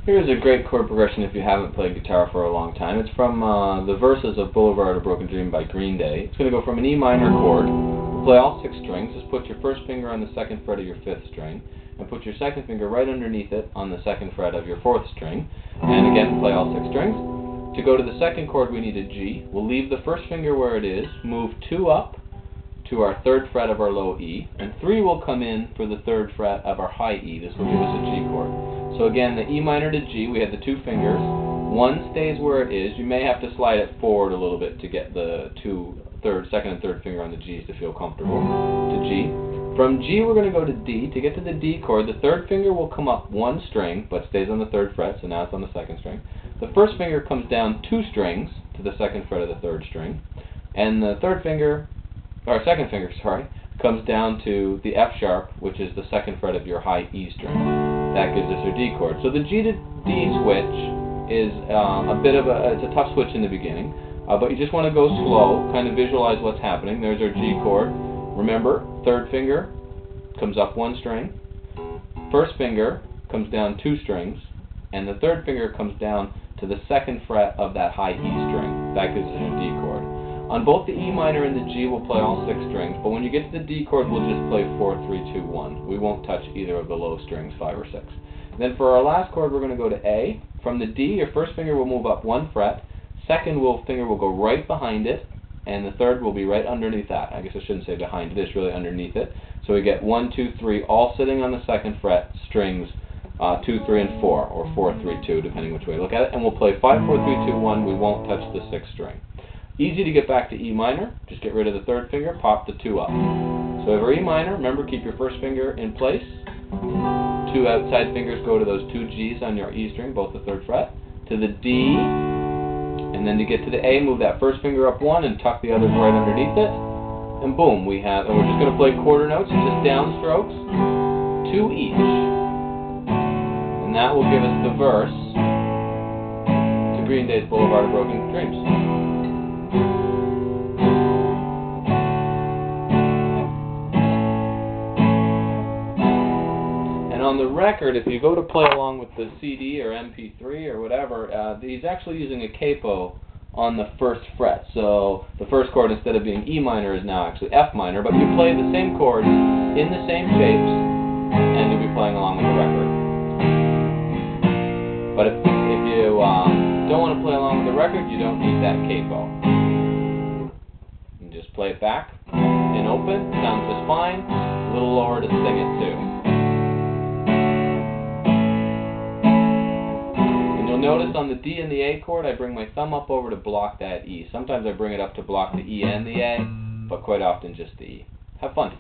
Here's a great chord progression if you haven't played guitar for a long time. It's from the verses of Blvd of Broken Dreams by Green Day. It's going to go from an E minor chord. We'll play all 6 strings. Just put your first finger on the 2nd fret of your 5th string, and put your 2nd finger right underneath it on the 2nd fret of your 4th string. And again, play all 6 strings. To go to the 2nd chord, we need a G. We'll leave the first finger where it is, move 2 up to our 3rd fret of our low E, and 3 will come in for the 3rd fret of our high E. This will give us a G chord. So again, the E minor to G, we had the 2 fingers. 1 stays where it is. You may have to slide it forward a little bit to get the 2nd and 3rd finger on the G's to feel comfortable. To G. From G, we're going to go to D. To get to the D chord, the 3rd finger will come up 1 string, but stays on the 3rd fret, so now it's on the 2nd string. The 1st finger comes down 2 strings to the 2nd fret of the 3rd string, and the 2nd finger, comes down to the F sharp, which is the 2nd fret of your high E string. That gives us your D chord. So the G to D switch is it's a tough switch in the beginning, but you just want to go slow, kind of visualize what's happening. There's our G chord. Remember, 3rd finger comes up 1 string, 1st finger comes down 2 strings, and the 3rd finger comes down to the 2nd fret of that high E string. That gives us your D chord. On both the E minor and the G, we'll play all 6 strings, but when you get to the D chord, we'll just play 4, 3, 2, 1. We won't touch either of the low strings, 5 or 6. Then for our last chord, we're going to go to A. From the D, your 1st finger will move up 1 fret, 2nd finger will go right behind it, and the 3rd will be right underneath that. I guess I shouldn't say behind it, it's really underneath it. So we get 1, 2, 3, all sitting on the 2nd fret, strings 2, 3, and 4, or 4, 3, 2, depending which way you look at it. And we'll play 5, 4, 3, 2, 1. We won't touch the 6th string. Easy to get back to E minor. Just get rid of the 3rd finger, pop the 2 up. So over E minor, remember, keep your 1st finger in place. 2 outside fingers go to those 2 G's on your E string, both the 3rd fret. To the D, and then to get to the A, move that 1st finger up 1 and tuck the others right underneath it. And boom, and we're just going to play quarter notes, just downstrokes, 2 each. And that will give us the verse to Green Day's Blvd of Broken Dreams. And on the record, if you go to play along with the CD or MP3 or whatever, he's actually using a capo on the 1st fret. So the 1st chord, instead of being E minor, is now actually F minor, but you play the same chords in the same shapes, and you'll be playing along with the record. But if you don't want to play along with the record, you don't need that capo. You just play it back in open, sounds just fine, a little lower to sing it too. Notice on the D and the A chord, I bring my thumb up over to block that E. Sometimes I bring it up to block the E and the A, but quite often just the E. Have fun.